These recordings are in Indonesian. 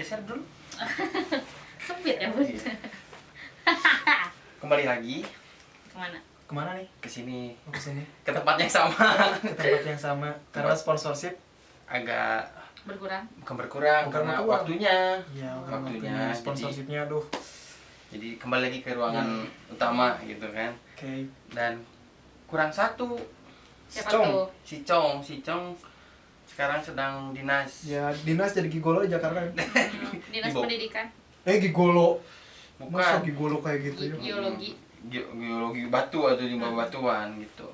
geser dulu. Sempit ya, Bun. Kembali lagi Kemana nih? ke sini, Oh, kesini. ke tempat yang sama. Ke tempat yang sama. Karena sponsorship Agak Berkurang. bukan berkurang Bukan karena berkurang. waktunya. ya Waktunya, sponsorshipnya aduh. Jadi kembali lagi ke ruangan utama gitu kan. Oke. Dan kurang satu. Siapa Cong. tuh? Si Cong sekarang sedang dinas. Ya dinas jadi gigolo di Jakarta. Dinas Ibu. Pendidikan, Gigolo. Masa Bukan gigolo kayak gitu ya? geologi. Geologi batu atau di batuan gitu.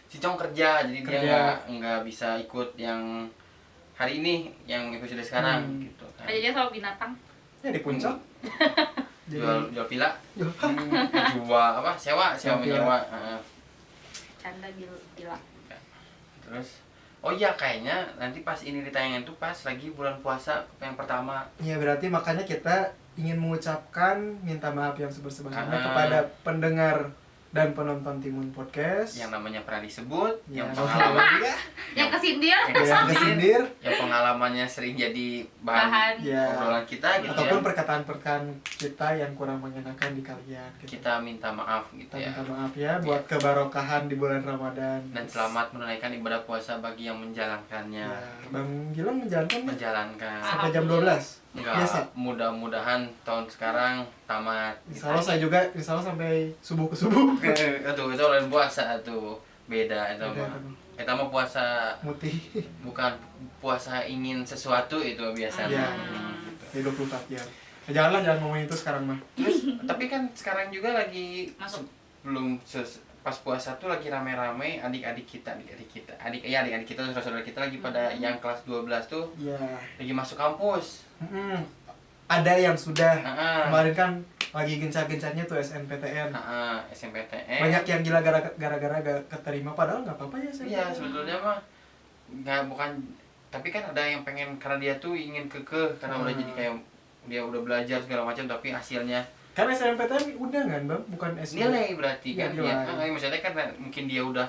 Si Cong kerja jadi Kerja. dia nggak bisa ikut yang hari ini yang episode sekarang gitu kan. Aja dia sama binatang. Ya di puncak. Jual pila. Jual. Jual apa? Sewa Sewa pila. menyewa. Canda gila. Terus oh iya kayaknya nanti pas ini ditayangin tuh pas lagi bulan puasa yang pertama. Ya berarti makanya kita ingin mengucapkan minta maaf yang sebesar-besarnya Ah. kepada pendengar dan penonton Timun Podcast. Yang namanya pernah disebut, Ya, yang pengalaman Yang kesindir. yang kesindir yang pengalamannya sering jadi bahan Bahan. ya, obrolan kita gitu ataupun ya. perkataan-perkataan kita yang kurang mengenakan di kalian gitu. Kita minta maaf gitu Kita ya. minta maaf ya buat kebarokahan di bulan Ramadan. Dan selamat menunaikan ibadah puasa bagi yang menjalankannya. Ya, Bang Gilang menjalankan nggak? Menjalankan. Sampai jam 12. Enggak, Biasa. mudah-mudahan tahun sekarang tamat. Insya Allah saya juga, insya Allah sampai subuh ke subuh. Aduh, itu lain puasa tuh. Beda itu Beda, mah. aduh. Itu mah puasa Mutih. bukan puasa ingin sesuatu itu biasanya. Iya. Gitu. Di 24 jam. Ya, jangan ngomongin itu sekarang mah. Terus tapi kan sekarang juga lagi Masuk. belum pas puasa tuh lagi rame-rame adik-adik kita saudara-saudara kita lagi pada yang kelas 12 tuh Ya. lagi masuk kampus. Ada yang sudah. Heeh. Kemarin kan lagi gencar-gencarnya tuh SNPTN. SMPTN. Banyak yang gila gara-gara gak keterima, padahal nggak apa-apa ya SNPTN. Iya, sebetulnya mah nggak bukan, tapi kan ada yang pengen karena dia tuh ingin kekeh karena udah jadi kayak dia udah belajar segala macam tapi hasilnya Karena SNPTN udah kan bang, bukan SD. nilai berarti kan Iya, ya. nilai. Maksudnya kan mungkin dia udah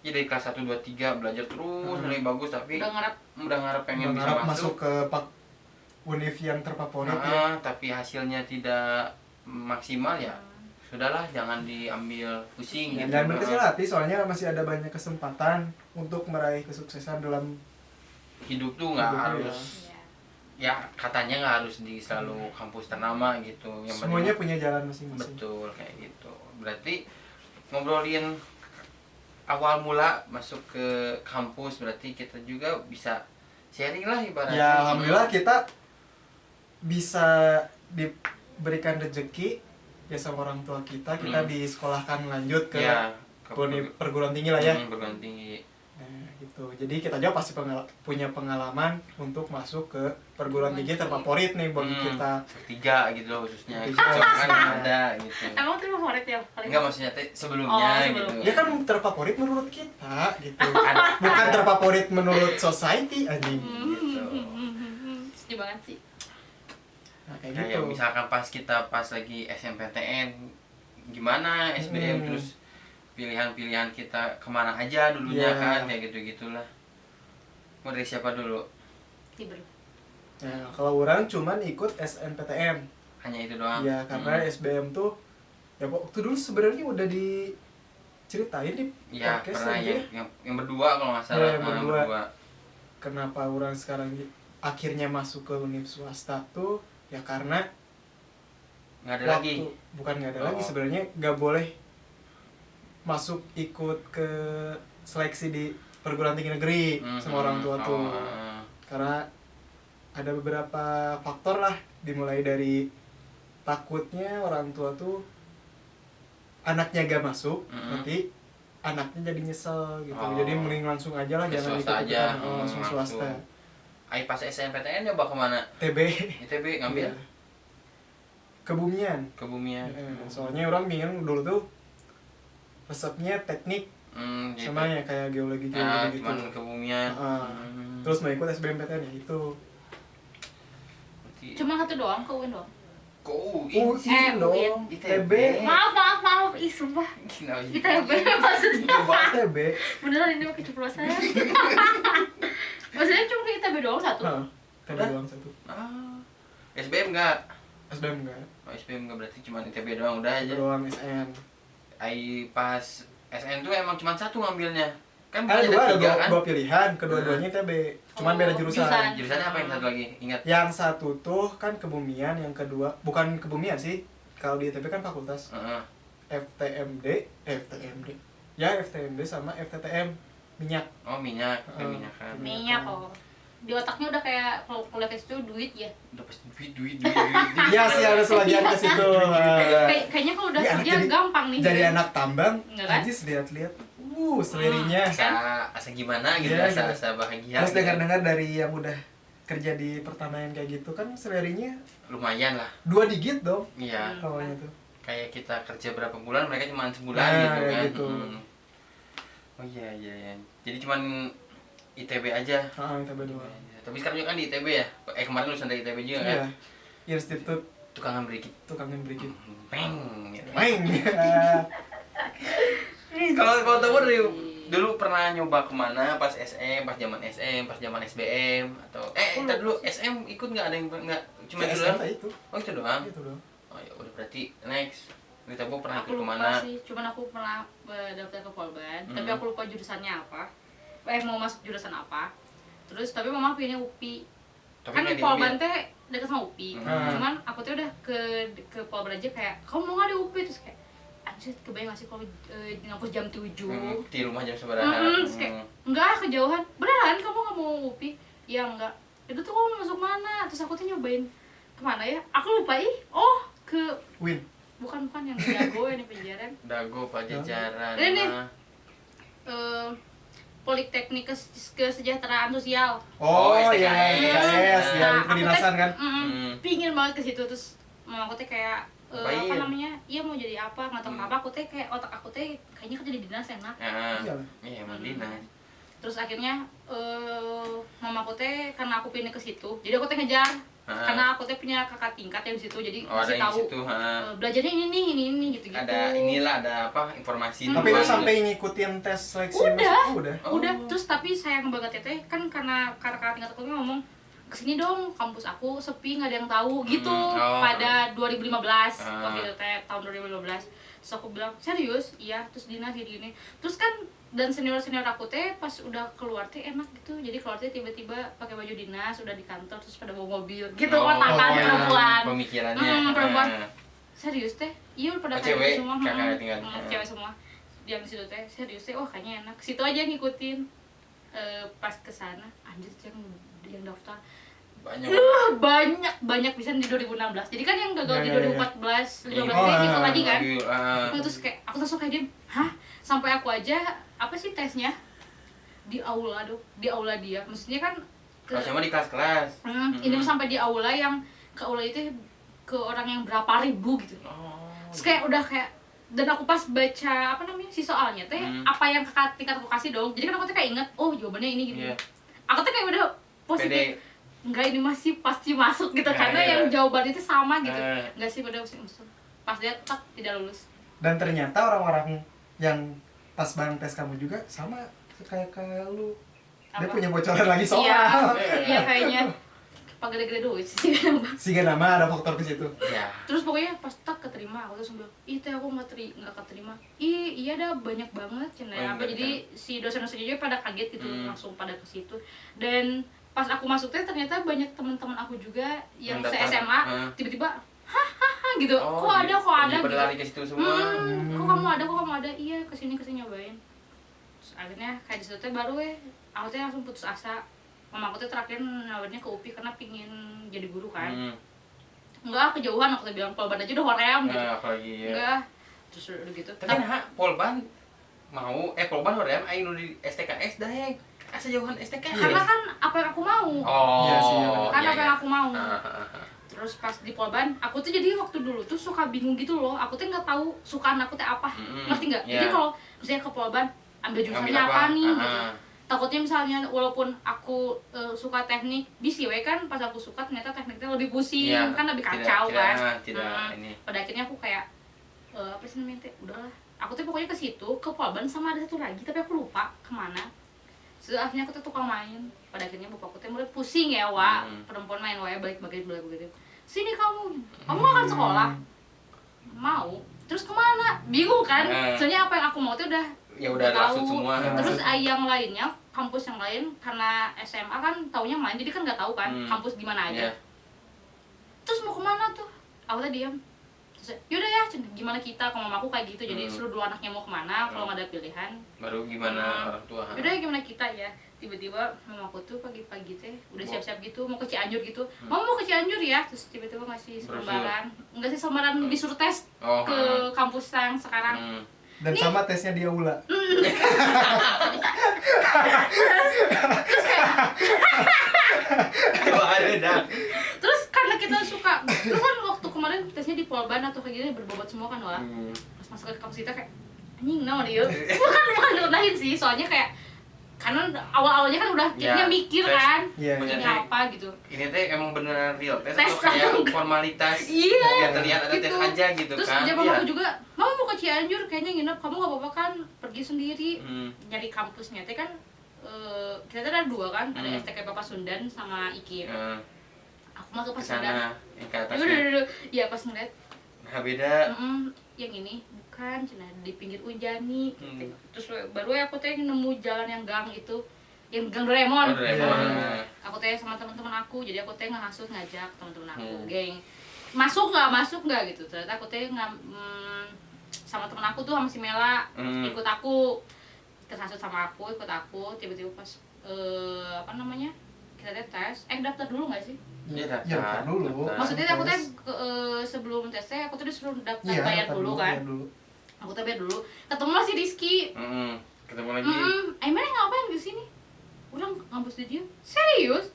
ya dari kelas 1 2 3 belajar terus nilai bagus tapi Udah ngarep pengen bisa Mengharap masuk. masuk ke univ yang terfavorit ya. Tapi hasilnya tidak maksimal ya. Sudahlah jangan diambil pusing gitu. Dan berkecil hati soalnya masih ada banyak kesempatan untuk meraih kesuksesan dalam Hidup tuh nggak Hidup, harus ya katanya nggak harus di selalu kampus ternama gitu. Yang semuanya penting- punya jalan masing-masing. betul kayak gitu. Berarti ngobrolin awal mula masuk ke kampus berarti kita juga bisa sharing lah ibaratnya. Ya alhamdulillah kita bisa diberikan rezeki ya sama orang tua kita disekolahkan lanjut ke ya, perguruan tinggi lah ya. Perguruan tinggi. Nah, gitu. Jadi kita juga pasti punya pengalaman untuk masuk ke perguruan tinggi terfavorit nih bagi kita. Ketiga gitu loh khususnya. Ketiga, Ketiga kan khususnya. ada gitu. Emang itu favorit ya? Paling Enggak maksudnya sebelumnya Oh, gitu. sebelumnya. Ya kan terfavorit menurut kita gitu. Ada Bukan terfavorit menurut society anjing. gitu. setuju banget sih. Nah, kayak Kayak gitu. misalkan kita pas lagi SMPTN gimana SBM terus pilihan-pilihan kita kemana aja dulunya Iya. kan kayak gitu-gitulah. Mau dari siapa dulu? Tiber. Nah, kalau orang cuman ikut SNPTN. Hanya itu doang. Ya, karena SBM tuh ya waktu dulu sebenarnya udah diceritain di Iya, podcast pernah aja. yang berdua kalau nggak salah. Ya, yang Ah, berdua. Kenapa orang sekarang akhirnya masuk ke univ swasta tuh ya karena Nggak ada lagi. bukan nggak ada Oh. lagi sebenarnya nggak boleh masuk ikut ke seleksi di perguruan tinggi negeri sama orang tua tuh karena ada beberapa faktor lah dimulai dari takutnya orang tua tuh anaknya gak masuk nanti anaknya jadi nyesel gitu jadi mending langsung aja lah Ke jangan swasta ikut aja. langsung swasta. Ai pas SNPTN nyoba kemana? TB ITB ngambil Iya. Kebumian. Kebumian. Soalnya orang bingung dulu tuh resepnya teknik Gitu. sama ya kayak geologi Nah, gitu. cuman kebumian. Terus mau ikut SBMPTN ya itu. Berarti Cuma satu doang ke UIN doang. UIN dong. UIN. TB. Maaf. Ih, sumpah. ITB maksudnya. TB. Beneran ini mah keceplosan. Maksudnya cuma ke ITB doang satu. TB doang satu. SBM enggak? SBM enggak. Oh, SBM enggak berarti cuma ITB doang udah aja. Doang SN. Pas SN tuh emang cuma satu ngambilnya. Kan Ada ada tiga kan? dua pilihan, kedua-duanya ITB. Cuman beda jurusan. Jurusannya apa yang satu lagi? Ingat? Yang satu tuh kan kebumian, yang kedua bukan kebumian sih. Kalau di ITB kan fakultas. Heeh. FTMD. Ya FTMD sama FTTM minyak. Oh, minyak, minyak kan. Minyak di otaknya udah kayak kalau kuliah ke situ duit ya. Udah pasti duit. Iya sih harus sebagian ke situ. Kayaknya kalau udah Iya, kerja gampang nih. Jadi anak tambang, Enggak kan? aja lihat-lihat. Selerinya. Asa gimana gitu, Iya, asa gitu. bahagia. Terus gitu. dengar-dengar dari yang udah kerja di pertanian kayak gitu kan selerinya Lumayan lah. 2 digit dong Iya. awalnya tuh. Kayak kita kerja berapa bulan, mereka cuma sebulan Nah, gitu kayak kan. gitu. Oh iya. Jadi cuman ITB aja. ITB doang. Tapi sekarang juga kan di ITB ya. Kemarin lulusan dari ITB juga kan. Iya. Institut Tukangan berikit. Tukangan Brigit. Peng. Gitu. Main. Kalau tahu dari dulu pernah nyoba kemana pas SM, pas zaman SM, pas zaman SBM atau kita dulu SM ikut nggak, ada yang nggak cuma itu doang? itu. Oh itu doang. Itu doang. Oh ya udah berarti next. Kita pernah Aku ikut lupa kemana? sih, cuman aku pernah daftar ke Polban, tapi Hmm. aku lupa jurusannya apa. Mau masuk jurusan apa. Terus tapi mama pilihnya UPI. Tapi Kan nggak di Polban UPI. teh dekat sama UPI. Cuman aku tuh udah ke Polban aja kayak, "Kamu mau nggak di UPI?" Terus kayak anjir, kebayang gak sih kalau ngampus jam 7. Di rumah jam seberapa? Terus kayak, enggak, kejauhan. Beneran kamu gak mau UPI? Ya enggak. Itu tuh kamu masuk mana? Terus aku tuh nyobain kemana ya? Aku lupa ke Win. bukan yang di Dago yang di Penjaran. Dago Pajajaran. Ini. mah. Politeknik Kesejahteraan Sosial. Oh, STKS. ya, STKS, ya, Nah, di kedinasan kan. Pingin banget ke situ. Terus mama aku tuh kayak apa Ngapain? namanya? Iya mau jadi apa? Nggak tahu apa. Aku tuh kayak otak aku tuh kayaknya kerja di dinas enak. Iya. Iya, emang dinas. Terus akhirnya mama aku teh karena aku pindah ke situ, jadi aku teh ngejar. Karena aku teh punya kakak tingkat yang di situ, jadi Oh, ada kasih yang tahu situ, belajarnya ini gitu-gitu. Ada apa informasi Tapi doang itu sampai gitu. ngikutin tes seleksi Udah. masuk? Udah. Oh. Udah, terus tapi sayang banget ya teh, kan karena kakak tingkat aku ngomong kesini dong, kampus aku sepi, nggak ada yang tahu gitu. Pada 2015 waktu itu teh, tahun 2015. Terus aku bilang serius, iya. Terus dinas gini. Terus kan dan senior aku teh pas udah keluar teh enak gitu, jadi keluar teh tiba-tiba pakai baju dinas, udah di kantor terus pada bawa mobil gitu, otakan perempuan. Pemikirannya. Perempuan. Serius teh, iya udah pada kayak Cewek, gitu semua. kakak tinggal. Cewek semua yang di situ teh serius teh, kayaknya enak. Situ aja ngikutin. Pas kesana anjir yang daftar banyak bisa di 2016. Jadi kan yang gagal di 2014, 15 ikut lagi kan. Terus kayak aku langsung kayak dia, sampai aku aja apa sih tesnya di aula dia. Maksudnya kan Cuma di kelas-kelas. ini sampai di aula yang ke aula itu ke orang yang berapa ribu gitu. Terus kayak udah kayak, dan aku pas baca apa namanya si soalnya teh apa yang tingkat aku kasih dong. Jadi kan aku tuh kayak inget, oh jawabannya ini gitu. Yeah. Aku tuh kayak udah positif. Enggak, ini masih pasti masuk gitu karena yang jawaban itu sama gitu. Enggak sih, udah masuk. Pas dia tak tidak lulus. Dan ternyata orang-orang yang pas bareng tes kamu juga sama kayak lu. Dia Apa? punya bocoran lagi soal. Iya kayaknya Pak gede-gede duit sih. Sehingga nama ada faktor ke situ. Iya. Terus pokoknya pas tak keterima, aku langsung bilang, ih teh aku nggak keterima. Iya dah banyak banget cina apa. Jadi si dosen-dosennya juga pada kaget gitu, langsung pada ke situ. Dan pas aku masuk teh ternyata banyak teman-teman aku juga yang se-SMA tiba-tiba hahaha gitu. Kok ada pada gitu. lari ke situ semua. Kok kamu ada? Iya, kesini nyobain. Terus akhirnya kayak di situ teh baru aku teh langsung putus asa. Mama aku tuh terakhir nawarnya ke UPI karena pingin jadi guru kan. Enggak, kejauhan aku tuh bilang Polban aja udah hoream gitu. Apalagi ya. Enggak. Terus udah gitu. Tapi nah, Polban mau Polban hoream aing nu di STKS daeng. Asa jauhan STKS. Karena kan apa yang aku mau. Iya sih, ya. Kan apa yang aku mau. Heeh. Terus pas di Polban, aku tuh jadi waktu dulu tuh suka bingung gitu loh. Aku tuh nggak tahu sukaan aku tuh apa. Ngerti nggak? Jadi kalau misalnya ke Polban, ambil jurusannya apa nih gitu. Takutnya misalnya walaupun aku suka teknik di CW kan, pas aku suka ternyata tekniknya lebih pusing, kan lebih kacau kan. Ini. Pada akhirnya aku kayak apa sih namanya teh, udahlah. Aku tuh pokoknya ke situ, ke Polban sama ada satu lagi tapi aku lupa kemana. Akhirnya aku tuh tukang main. Pada akhirnya bapakku tuh mulai pusing ya, perempuan main balik begitu. sini kamu nggak akan sekolah? Mau. Terus kemana? Bingung kan? Soalnya apa yang aku mau tuh udah tahu. semua. Terus yang lainnya, kampus yang lain karena SMA kan taunya main, jadi kan nggak tahu kan kampus di mana aja. Terus mau kemana tuh? Aku tadi diam. Terus yaudah ya, gimana kita? Kalau mamaku kayak gitu, jadi suruh dulu anaknya mau kemana, kalau nggak ada pilihan. Baru gimana orang tua? Yaudah gimana kita ya? Tiba-tiba mamaku tuh pagi-pagi teh udah siap-siap gitu mau ke Cianjur gitu. Mama mau ke Cianjur ya, terus tiba-tiba ngasih lembaran. Enggak sih, lembaran disuruh tes ke kampus yang sekarang. Dan nih, sama tesnya dia Ula. Terus karena kita suka, terus kan waktu kemarin tesnya di Polban atau kayak gini berbobot semua kan, Wak. Pas masuk ke kampus kita kayak anjing naon dia. Bukan direndahin sih, soalnya kayak karena awal-awalnya kan udah kayaknya mikir kan ini apa gitu. Ini teh emang beneran real tes atau kayak formalitas biar terlihat ada tes aja gitu. Terus kan. Terus jam aku juga, mama mau ke Cianjur kayaknya nginep, kamu gak apa-apa kan pergi sendiri nyari kampusnya teh kan. Kita ada 2 kan, ada STK Pasundan sama IKIP. Aku mah ke Pasundan. Yang ke atasnya. Iya pas ngeliat. Nah beda. Yang ini bukan, cina di pinggir Unjani. Terus baru aku teh nemu jalan yang gang itu, yang gang Doraemon. Aku teh sama teman-teman aku, jadi aku teh ngehasut ngajak teman-teman aku, geng masuk nggak gitu. Ternyata aku teh sama teman aku tuh sama si Mela ikut aku, terhasut sama aku, ikut aku. Tiba-tiba pas kita tes, daftar dulu nggak sih? Iya, daftar dulu. Maksudnya aku teh sebelum tesnya aku tuh disuruh daftar bayar dulu kan. Aku tuh bayar dulu. Ketemu lah si Rizky. Ketemu lagi. Emangnya ngapain di sini? Udah ngampus di dia. Serius?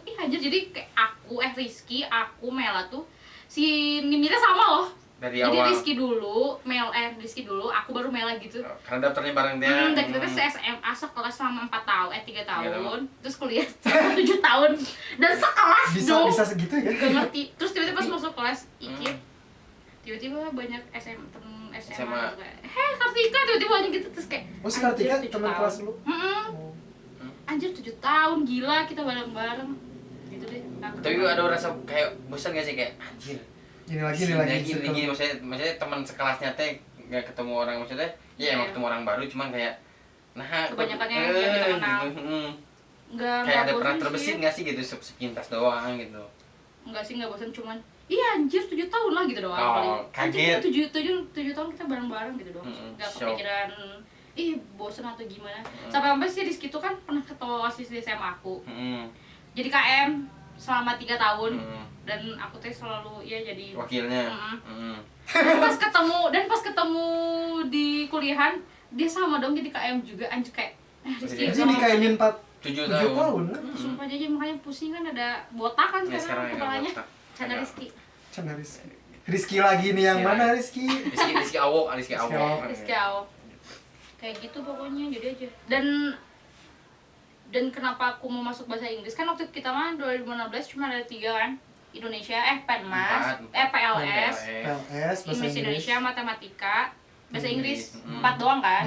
Ih anjir, jadi kayak aku Rizky, aku Mela tuh si Nimita sama loh. Dari jadi awal. Rizky dulu, aku baru Mela gitu. Karena daftarnya bareng dia. Dan kita tuh SMA sekelas selama 4 tahun, 3 tahun. Terus kuliah selama 7 tahun. Dan sekelas dong. Bisa segitu ya? Gak ngerti. Terus tiba-tiba pas masuk kelas IKIP, tiba-tiba banyak temen SMA gitu kayak, hei Kartika, tiba-tiba banyak gitu. Terus kayak, oh si Kartika teman kelas lu? Anjir 7 tahun, gila kita bareng-bareng gitu deh. Tapi ada rasa kayak bosan gak sih, kayak anjir ini lagi maksudnya teman sekelasnya teh nggak ketemu orang, maksudnya ya emang ketemu orang baru, cuman kayak kebanyakannya yang kita kenal kayak ada pernah terbesit nggak sih gitu sepintas doang gitu. Enggak sih, nggak bosan, cuman iya anjir 7 tahun lah gitu doang. Kaget. Anjir 7 tahun kita bareng-bareng gitu doang. Nggak kepikiran bosan atau gimana. Sampai si Rizky tuh kan pernah ketua OSIS di SMA aku. Jadi KM selama 3 tahun. Dan aku tuh selalu jadi wakilnya. Dan pas ketemu di kuliahan, dia sama dong jadi KM juga. Anjir kayak Rizky di KM-in 7 tahun. Sumpah aja, makanya pusing kan, ada botak kan sekarang kepalanya. Canda Rizky. Rizky lagi nih, yang mana Rizky? Rizky Awok. Kayak gitu pokoknya, jadi aja. Dan kenapa aku mau masuk bahasa Inggris? Kan waktu kita mah 2016 cuma ada 3 kan. Indonesia, PLS, English Indonesia, matematika, bahasa Inggris 4 doang kan.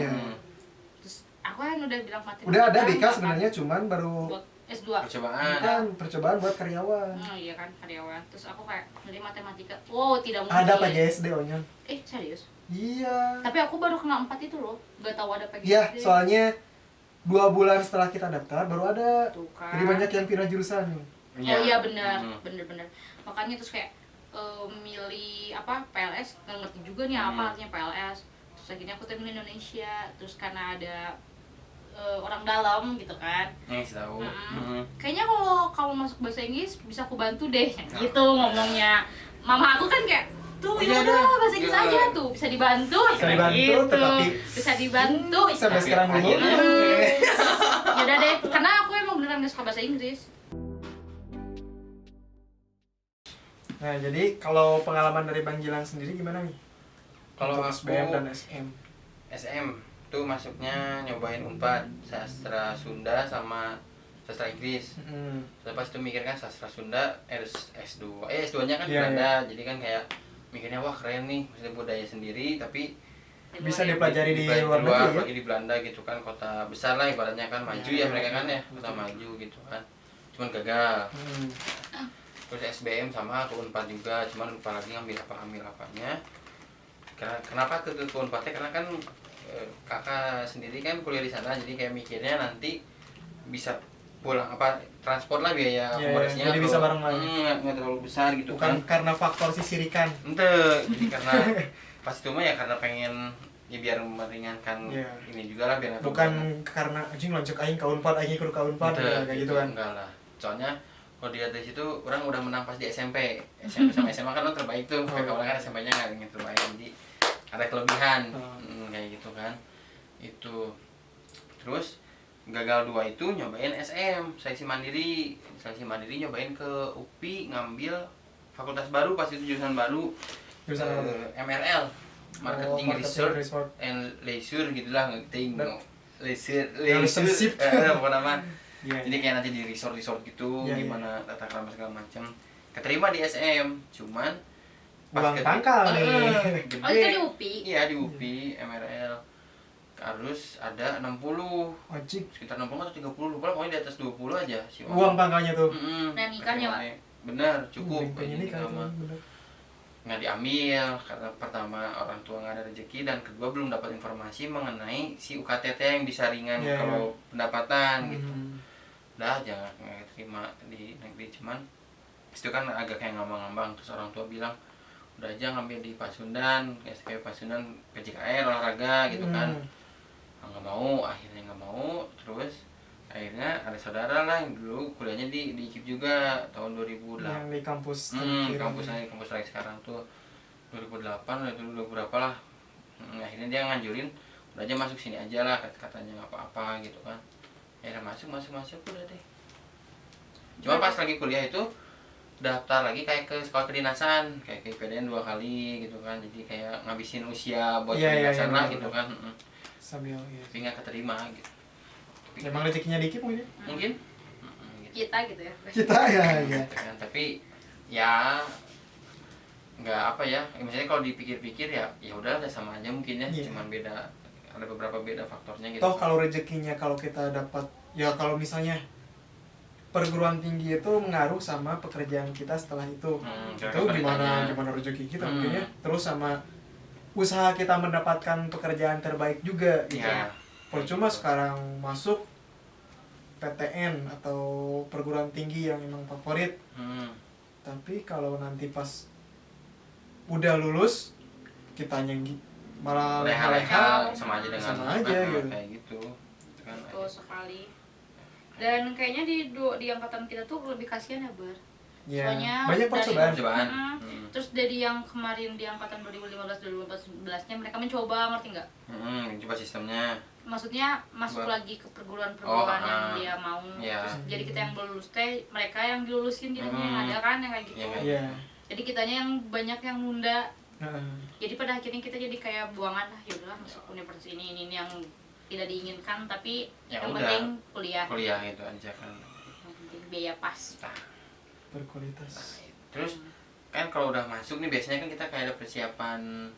Terus aku kan udah bilang matematika. Udah ada BK sebenarnya, cuman baru S2. Percobaan buat karyawan. Oh iya kan, karyawan. Terus aku kayak milih matematika. Wow, tidak mungkin. Ada PGSD Onyon. Serius? Iya. Tapi aku baru kenal 4 itu loh. Gak tahu ada PGSD. Iya, soalnya 2 bulan setelah kita daftar baru ada. Tuh kan. Jadi banyak yang pindah jurusan. Oh iya benar. Makanya terus kayak milih PLS, nggak ngerti juga nih apa artinya PLS. Terus akhirnya aku milih Indonesia. Terus karena ada orang dalam gitu kan. Tahu. Kayaknya kalau masuk bahasa Inggris bisa aku bantu deh, gitu ngomongnya. Mama aku kan kayak tuh ya udah bahasa Inggris aja tuh bisa dibantu. Bisa dibantu. Sampai sekarang belum. Yaudah deh, karena aku emang beneran gak suka bahasa Inggris. Nah, jadi kalau pengalaman dari Bang Gilang sendiri gimana nih? Kalau aku SBM dan SM tuh masuknya nyobain 4 sastra Sunda sama sastra Inggris. Pas itu mikir kan sastra Sunda S2. S2-nya kan Belanda. Jadi kan kayak mikirnya wah keren nih, maksudnya budaya sendiri tapi bisa dipelajari di luar negeri ya? Apalagi di Belanda gitu kan, kota besar lah ibaratnya kan, maju ya mereka kan ya, kota maju gitu kan. Cuman gagal. terus SBM sama ke Unpad juga, cuman lupa lagi ngambil apanya. Kenapa ke Unpad? Karena kan kakak sendiri kan kuliah di sana, jadi kayak mikirnya nanti bisa pulang transport lah, biaya akomodasinya jadi bisa bareng lagi, nggak terlalu besar gitu. bukan kan karena faktor sisirikan jadi karena pas itu mah ya karena pengen ya biar meringankan ini juga lah, biar bukan karena anjing lanjut aing ka Unpad, aing kudu ka Unpad kayak gitu kan. Enggak lah, soalnya kalau dilihat dari situ orang udah menang pas di SMP sama SMA kan lo terbaik tuh, orang kan SMP-nya nggak ingin terbaik, jadi ada kelebihan kayak gitu kan. Itu terus gagal 2 itu nyobain SM seleksi mandiri nyobain ke UPI, ngambil fakultas baru pas itu, jurusan baru, MRL, Marketing Research and Leisure gitulah, ngeting leisure apa nama. Jadi kayak nanti di resort gitu, gimana tata krama segala macam. Keterima di SM, cuman pas pangkal nih. Oh itu di UPI? Iya di UPI, MRL. Harus ada 60. Sekitar 60 atau 30, lupa, pokoknya di atas 20 aja sih. Uang pangkalnya tuh. Nah nikahnya Pak? Bener, cukup. Nikah nggak diambil karena pertama orang tua nggak ada rezeki, dan kedua belum dapat informasi mengenai si UKTT yang bisa ringan kalau pendapatan gitu. Udah jangan nggak terima di negeri, cuman itu kan agak kayak ngambang-ngambang. Terus orang tua bilang udah aja ngambil di Pasundan, kayak Pasundan PJKR olahraga gitu kan. Nggak mau, akhirnya nggak mau. Terus akhirnya ada saudara lah yang dulu kuliahnya di IKIP juga tahun 2008 yang di kampus kampus lagi sekarang tuh 2008 atau dulu berapa lah. Akhirnya dia nganjurin udah aja masuk sini aja lah, katanya nggak apa-apa gitu kan. Ya masuk udah deh. Cuma pas lagi kuliah itu daftar lagi kayak ke sekolah kedinasan, kayak ke IPDN 2 kali gitu kan, jadi kayak ngabisin usia buat kedinasan lah gitu kan. Sambil tapi nggak keterima gitu. Emang rezekinya dikit mungkin? Mungkin kita gitu ya. Kita ya. Tapi ya nggak apa ya, misalnya kalau dipikir-pikir ya udah sama aja mungkin ya, cuman beda, ada beberapa beda faktornya gitu. Toh kalau rezekinya kalau kita dapat ya, kalau misalnya perguruan tinggi itu mengaruh sama pekerjaan kita setelah itu. Itu gimana rezeki kita mungkin ya. Terus sama usaha kita mendapatkan pekerjaan terbaik juga gitu. Percuma sekarang masuk PTN atau perguruan tinggi yang emang favorit, tapi kalau nanti pas udah lulus kitanya malah leha-leha, sama aja gitu. Kayak gitu. Betul sekali. Dan kayaknya di angkatan kita tuh lebih kasihan ya, Bar. Soalnya banyak percobaan. Terus dari yang kemarin di angkatan 2015-2014-nya mereka mencoba, ngerti nggak? Coba sistemnya. Maksudnya masuk lagi ke perguruan-perguruan yang dia mau. Terus jadi kita yang belum lulus teh, mereka yang dilulusin jadinya, ada kan yang kayak gitu. Jadi kitanya yang banyak yang nunda. Jadi pada akhirnya kita jadi kayak buangan lah, yaudahlah masuk universitas ini yang tidak diinginkan, tapi yang penting kuliah itu aja kan. Yang penting biaya pas. Berkualitas. Terus kan kalau udah masuk nih biasanya kan kita kayak ada persiapan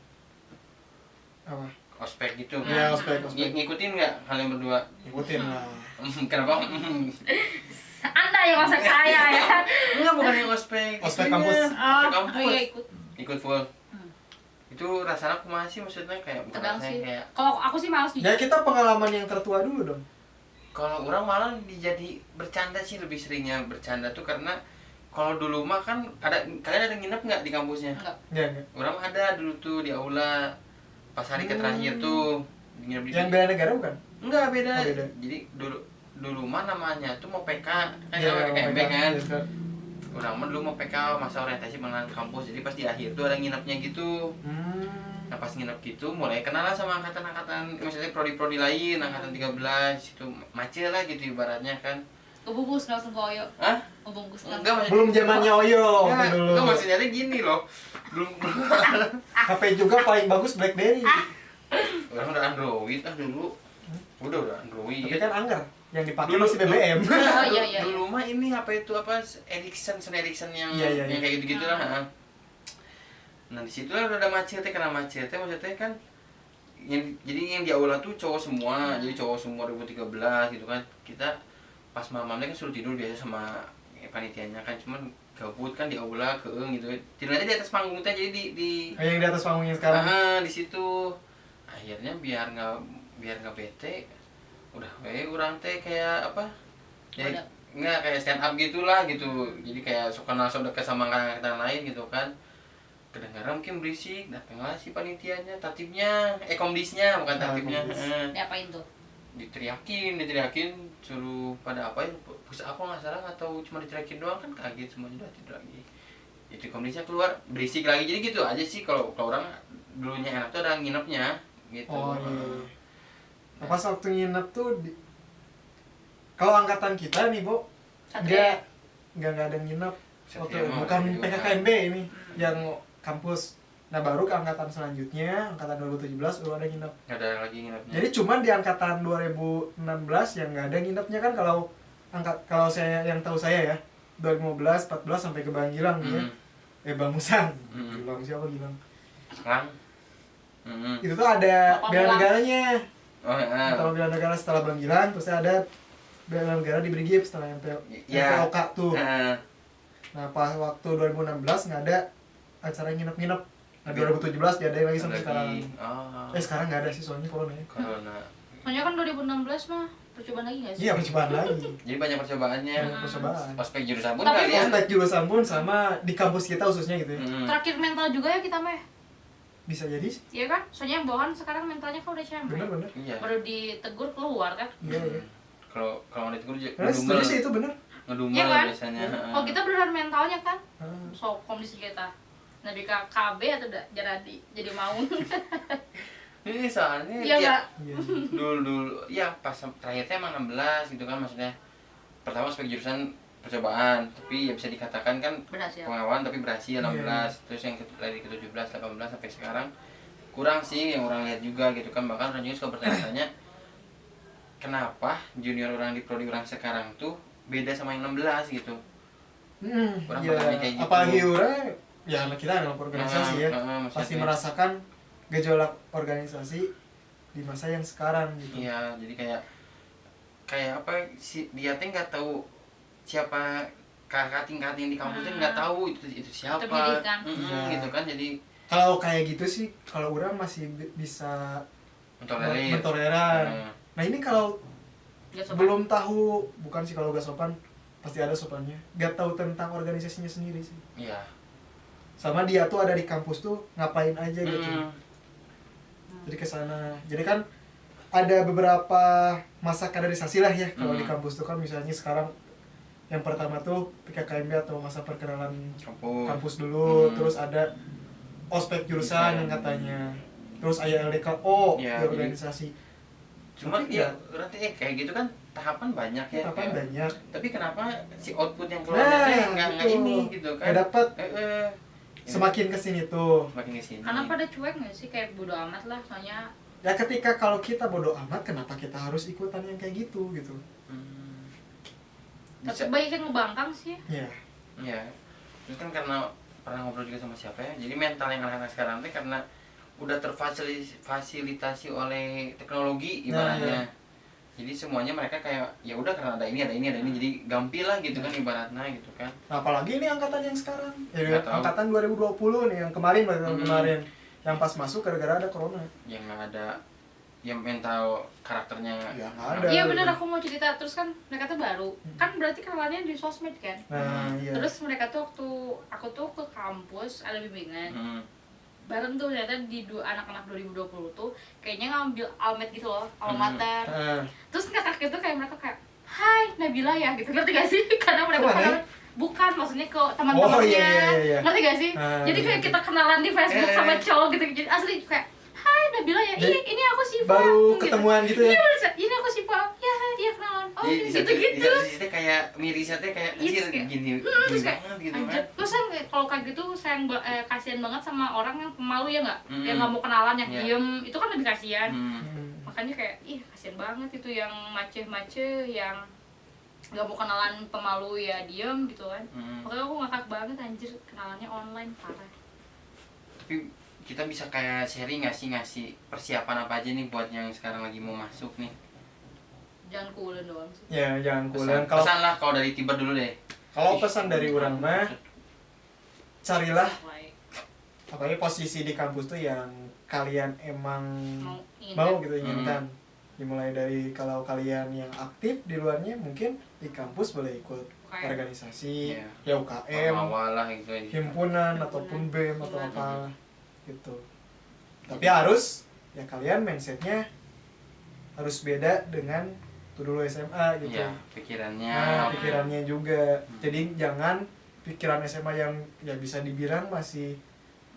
apa? Ospek gitu. Ya, ospek. Ngikutin nggak kalian berdua? Ngikutin lah. Kenapa? Anda yang ospek saya ya? Enggak, bukan yang ospek. Ospek kampus. Kampus. Iya ikut full. Itu rasanya aku masih, maksudnya kayak tegang sih. Kayak kalau aku sih males ya kita pengalaman yang tertua dulu dong. Kalau orang malah jadi bercanda sih, lebih seringnya bercanda tuh karena kalau dulu mah kan kalian ada nginep nggak di kampusnya? Enggak. Orang ada dulu tuh di aula pas hari terakhir tuh nginep di. Yang beda negara bukan? Enggak, beda. Jadi dulu mah namanya tuh mau PK kan, PKMB kan. Orang mah dulu mau PK, masa orientasi mengenal kampus, jadi pas di akhir tuh ada nginepnya gitu. Nah pas nginep gitu mulai kenal lah sama angkatan-angkatan, maksudnya prodi-prodi lain, angkatan 13 itu macet lah gitu ibaratnya kan. Ngebungkus langsung ke Oyo. Hah? Ngebungkus Enggak, belum zamannya Oyo dulu. Enggak, maksudnya gini loh. Belum HP juga paling bagus BlackBerry. Orang udah Android dulu. Udah Android. Tapi kan angker yang dipakai masih BBM. Iya. Dulu mah ini apa itu Ericsson yang kayak gitu-gitu lah. Nah di situ lah udah ada macetnya, karena macetnya maksudnya kan jadi yang di aula tuh cowok semua, jadi cowok semua 2013 gitu kan. Kita pas malamnya kan suruh tidur biasa sama panitianya kan, cuman gabut kan di aula keeng gitu. Tidurnya di atas panggung teh, jadi di yang di atas panggungnya sekarang. di situ. Akhirnya biar nggak bete, udah urang teh kayak apa? Ya, nggak kayak stand up gitulah gitu. Jadi kayak suka langsung dekat sama angkatan lain gitu kan. Kedengaran mungkin berisik, datanglah si panitianya, tatipnya, komdisnya bukan tatipnya. Diapain tuh? Diteriakin, suruh pada apa ya? Pusat apa nggak salah, atau cuma diteriakin doang, kan kaget semuanya, udah tidur lagi. Itu komdisnya keluar, berisik lagi, jadi gitu aja sih. Kalau orang dulunya enak tuh ada nginepnya gitu. Oh iya. Pas waktu nginep tuh kalau angkatan kita nih, Bo, nggak ada nginep. Bukan PKKMB ini yang kampus. Nah baru ke angkatan selanjutnya, angkatan 2017 baru ada nginep. Nggak ada lagi nginepnya. Jadi cuman di angkatan 2016 yang nggak ada nginepnya kan. Kalau saya yang tahu saya ya 2015, 14 sampai ke Bang Gilang ya. Bang Musang. Gilang siapa Gilang? Lang. Itu tuh ada bela negaranya. Kalau bela negara setelah Bang Gilang, terus ada bela negara di Brigip setelah MPOK tuh. Nah pas waktu 2016 nggak ada acara nginep-nginep. Nah 2017 diadain lagi sampai sekarang. Sekarang nggak ada sih soalnya corona. Soalnya kan 2016 mah percobaan lagi nggak sih? Iya percobaan lagi. Jadi banyak percobaannya. Percobaan. Ospek jurusan pun Tapi kalian. Ospek jurusan pun sama di kampus kita khususnya gitu ya. Terakhir mental juga ya kita mah. Bisa jadi. Iya kan? Soalnya yang bawahan sekarang mentalnya kan udah capek. Bener. Iya. Baru ditegur keluar kan? Iya. Kalau ditegur Karena setuju sih itu bener. ngedumel Iya kan? biasanya. Kalau kita beneran mentalnya kan? So kondisi kita. Nah di KB atau jadi mau. Ini soalnya Iya enggak? dulu ya pas terakhirnya emang 16 gitu kan, maksudnya pertama ospek jurusan percobaan, tapi ya bisa dikatakan kan Berhasil. pengawalan tapi berhasil 16. Terus yang dari ke-17, 18 sampai sekarang kurang sih yang orang lihat juga gitu kan. Bahkan orang juga suka bertanya-tanya kenapa junior orang di prodi orang sekarang tuh beda sama yang 16 gitu. Orang bertanya kayak gitu. Apalagi orang ya anak kita dalam organisasi ya. Pasti merasakan gejolak organisasi di masa yang sekarang gitu. Iya, jadi kayak apa sih, dia teh nggak tahu siapa kakak tingkat yang di kampusnya, nggak tahu itu siapa. Gitu kan. Jadi kalau kayak gitu sih kalau orang masih bisa mentoleran. Nah ini kalau belum tahu, bukan sih kalau gak sopan, pasti ada sopannya. Gak tahu tentang organisasinya sendiri sih. Iya. Sama dia tuh ada di kampus tuh ngapain aja gitu. Jadi kesana. Jadi kan ada beberapa masa kaderisasi lah ya kalau di kampus tuh kan. Misalnya sekarang yang pertama tuh PKKMB atau masa perkenalan kampus dulu. Terus ada ospek jurusan yang katanya. Terus ada LDKO di organisasi. Cuma ya berarti kayak gitu kan tahapan banyak ya. Banyak. Tapi kenapa si output yang keluarnya nggak ini gitu kan? Nggak dapat. Semakin kesini tuh. Karena pada cuek nggak sih, kayak bodo amat lah soalnya. Ya ketika kalau kita bodo amat, kenapa kita harus ikutan yang kayak gitu. Tapi banyak yang ngebangkang sih. Iya. Terus kan karena pernah ngobrol juga sama siapa ya. Jadi mental yang anak-anak sekarang tuh karena udah terfasilitasi oleh teknologi ibaratnya. Jadi semuanya mereka kayak ya udah karena ada ini jadi gampil lah gitu kan ibaratnya gitu kan. Nah, apalagi ini angkatan yang sekarang. Angkatan 2020 nih yang kemarin yang pas masuk gara-gara ada corona. Yang nggak ada yang mental karakternya. Ya nggak ada. Iya bener, aku mau cerita. Terus kan mereka tuh baru kan berarti kenalannya di sosmed kan. Iya. Terus mereka tuh waktu aku tuh ke kampus ada bimbingan. Bareng tuh ternyata di anak-anak 2020 tuh kayaknya ngambil almet gitu loh, alma mater. Terus kakak itu kayak mereka kayak, "Hai, Nabila ya," gitu. Ngerti gak sih? Karena mereka bukan maksudnya ke teman-temannya. Iya. Ngerti gak sih? Jadi kayak kita kenalan di Facebook sama cowok gitu. Jadi asli kayak, "Hai, Nabila ya. Iya, ini aku Siva." Baru ketemuan gitu ya. Iya, ini aku Siva. Iya kenalan. Oh, gitu-gitu. Di kayak mirisnya teh kayak gini banget gitu kan. Terus kalau kayak gitu sayang kasihan banget sama orang yang pemalu ya nggak, yang nggak mau kenalan, yang diem, itu kan lebih kasihan. Makanya kayak kasihan banget itu yang maceh-maceh, yang nggak mau kenalan, pemalu ya diem gitu kan. Makanya aku ngakak banget anjir, kenalannya online parah. Tapi kita bisa kayak sharing ngasih persiapan apa aja nih buat yang sekarang lagi mau masuk nih. Jangan kuulen doang sih. Ya jangan kuulen. Pesan lah kalau dari Tiber dulu deh. Kalau pesan dari orang mah carilah apalagi posisi di kampus tuh yang kalian emang mau gitu inginkan. Dimulai dari kalau kalian yang aktif di luarnya mungkin di kampus boleh ikut organisasi, ya UKM, gitu, himpunan ataupun BEM atau apa gitu. Tapi harus ya kalian mindsetnya harus beda dengan tuh dulu SMA gitu. Ya, pikirannya. Nah, pikirannya juga. Jadi jangan pikiran SMA yang ya bisa dibilang masih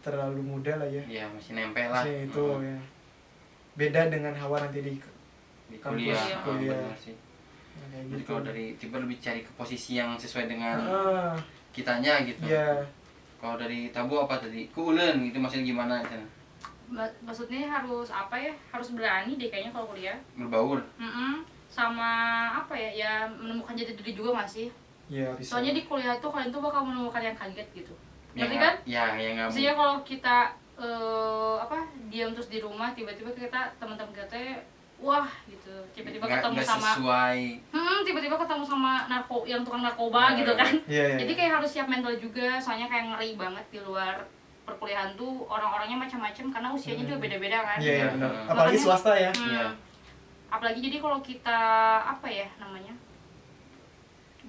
terlalu muda lah ya. Iya, masih nempel lah. Masih itu ya. Beda dengan hawa nanti di kuliah. Kuliah. Sih. Nah, kayak Jadi gitu. kalau dari tipe lebih cari ke posisi yang sesuai dengan kitanya gitu. Iya. Kalau dari tabu apa tadi? Keuleun gitu maksudnya gimana kan? Maksudnya harus apa ya? Harus berani deh kayaknya kalau kuliah. Berbaur. Sama apa ya? Ya menemukan jati diri juga nggak sih? Iya, bisa. Soalnya di kuliah itu kalian tuh bakal menemukan yang kaget gitu. Ngerti kan? Ya, yang nggak. Maksudnya kalau kita diam terus di rumah, tiba-tiba kita teman-teman kita wah gitu, tiba-tiba ketemu sama sesuai. Tiba-tiba ketemu sama yang tukang narkoba gitu kan. Iya. Jadi kayak harus siap mental juga, soalnya kayak ngeri banget di luar perkuliahan tuh orang-orangnya macam-macam karena usianya juga beda-beda kan. Iya, benar. Apalagi swasta ya. Apalagi jadi kalau kita apa ya namanya?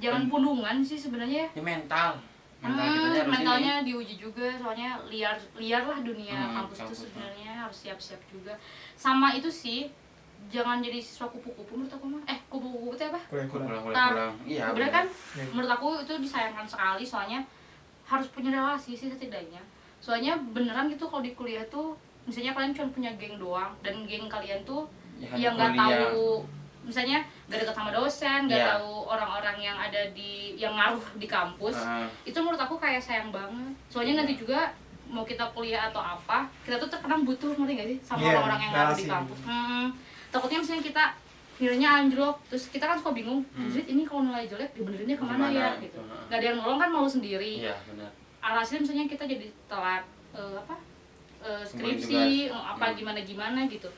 Jangan pundungan sih sebenarnya. Ya mental. Mentalnya diuji juga, soalnya liar lah dunia kampus itu sebenarnya, harus siap-siap juga. Sama itu sih, jangan jadi siswa kupu-kupu menurut aku mah. Kupu-kupu itu apa? Kurang. Iya. Bener kan? Menurut aku itu disayangkan sekali, soalnya harus punya relasi sih setidaknya. Soalnya beneran gitu kalau di kuliah tuh, misalnya kalian cuma punya geng doang, dan geng kalian tuh yang nggak tahu, misalnya gak dekat sama dosen, gak tahu orang-orang yang ada yang ngaruh di kampus, itu menurut aku kayak sayang banget. Soalnya nanti juga mau kita kuliah atau apa, kita tuh terkadang butuh, ngerti gak sih, sama orang-orang yang ngaruh di kampus. Takutnya misalnya kita nilainya anjlok, terus kita kan suka bingung, ini kalau nilai jelek dibenerinnya kemana ya gitu. Gak ada yang nolong kan, malu sendiri. Iya, benar. Alhasil misalnya kita jadi telat skripsi, apa gimana gitu.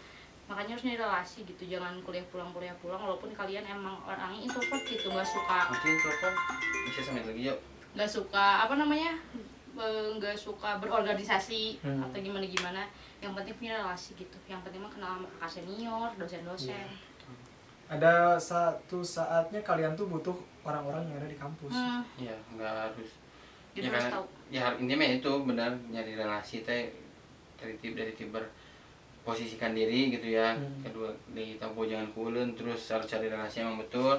Makanya harus nyari relasi gitu, jangan kuliah pulang walaupun kalian emang orangnya introvert gitu, nggak suka. Mungkin introvert bisa sampai lagi yuk. Nggak suka apa namanya, nggak suka berorganisasi atau gimana. Yang penting punya relasi gitu. Yang penting mah kenal sama kakak senior, dosen-dosen. Ada satu saatnya kalian tuh butuh orang-orang yang ada di kampus. Iya, nggak harus. Gitu ya, harus tahu. Ya intinya itu benar, nyari relasi teh dari tiber posisikan diri gitu ya. Kedua di tabu jangan keuleun, terus harus cari relasi yang betul.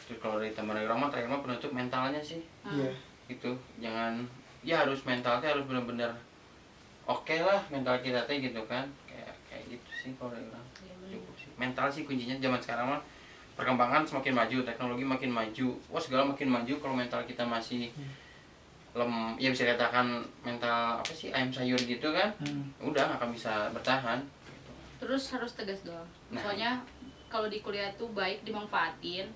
Terus kalau dari teman orang mah terakhir mah penutup mentalnya sih. Iya. Gitu. Jangan ya harus mentalnya harus benar-benar oke lah mental kita teh gitu kan. Kayak gitu sih kalau dari orang. Cukup sih. Mental sih kuncinya zaman sekarang mah. Perkembangan semakin maju, teknologi makin maju. Segala makin maju kalau mental kita masih ya bisa dikatakan mental apa sih ayam sayur gitu kan, udah nggak akan bisa bertahan gitu. Terus harus tegas doang. Soalnya kalau di kuliah tuh baik dimanfaatin,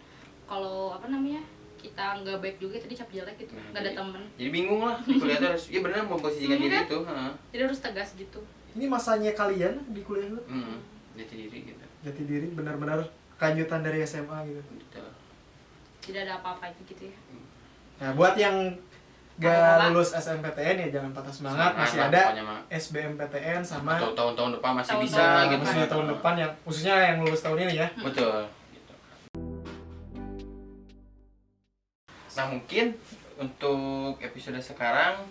kalau apa namanya kita nggak baik juga tadi cap jelek gitu, nggak ada temen. Jadi bingung lah di kuliah tuh harus ya benar memposisikan diri itu. Jadi harus tegas gitu. Ini masanya kalian di kuliah tuh? Jati diri gitu. Jati diri benar-benar kelanjutan dari SMA gitu. Betul. Tidak ada apa-apa gitu ya. Nah buat yang gak lulus SNMPTN ya jangan patah semangat, masih ada SBMPTN sama tahun-tahun depan masih tahun bisa gitu. Maksudnya tahun depan yang khususnya yang lulus tahun ini ya. Betul. Gitu. Nah mungkin untuk episode sekarang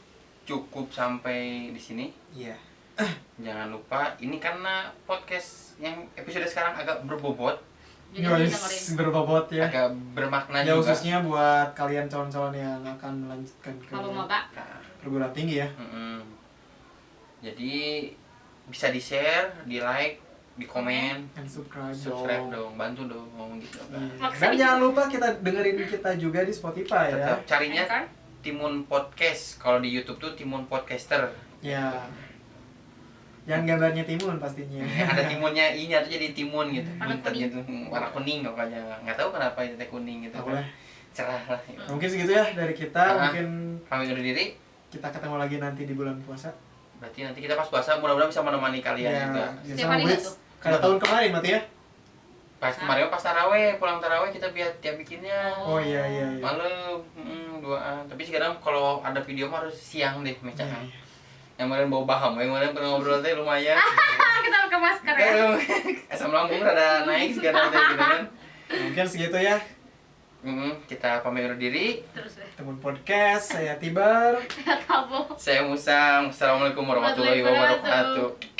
cukup sampai di sini. Iya. Yeah. Jangan lupa ini karena podcast yang episode sekarang agak berbobot. Jadi berbobot ya. Agak bermakna ya, juga. Khususnya buat kalian calon-calon yang akan melanjutkan ke perguruan tinggi ya. Jadi bisa di share, di like, di komen, dan subscribe dong, bantu dong gitu. Dan jangan lupa kita dengerin kita juga di Spotify. Tetap ya. carinya Timun Podcast. Kalau di YouTube tuh Timun Podcaster. Ya. Yang gambarnya timun pastinya. Ada timunnya ini atau jadi timun gitu. Buntetnya tuh warna kuning pokoknya. Nggak tahu kenapa itu teh kuning gitu. Kan. Cerah lah. Gitu. Mungkin segitu ya dari kita. Mungkin pamit undur diri. Kita ketemu lagi nanti di bulan puasa. Berarti nanti kita pas puasa mudah-mudahan bisa menemani kalian juga. Ya, sama Blitz kayak tahun kemarin berarti ya. Pas kemarin pas taraweh, pulang taraweh kita tiap bikinnya. Oh iya. Malam, duaan. Tapi sekarang kalau ada video mah harus siang deh mecahan. Iya. Yang kemarin bau baham, yang kemarin pernah ngobrol teh lumayan. Kita pakai masker ya. Asam lambung rada naik sekarang teh gitu kan. Mungkin segitu ya. Kita pamit undur diri. Terus deh. Teman podcast, saya Tibar. Saya Tabo. Saya Musang. Assalamualaikum warahmatullahi wabarakatuh.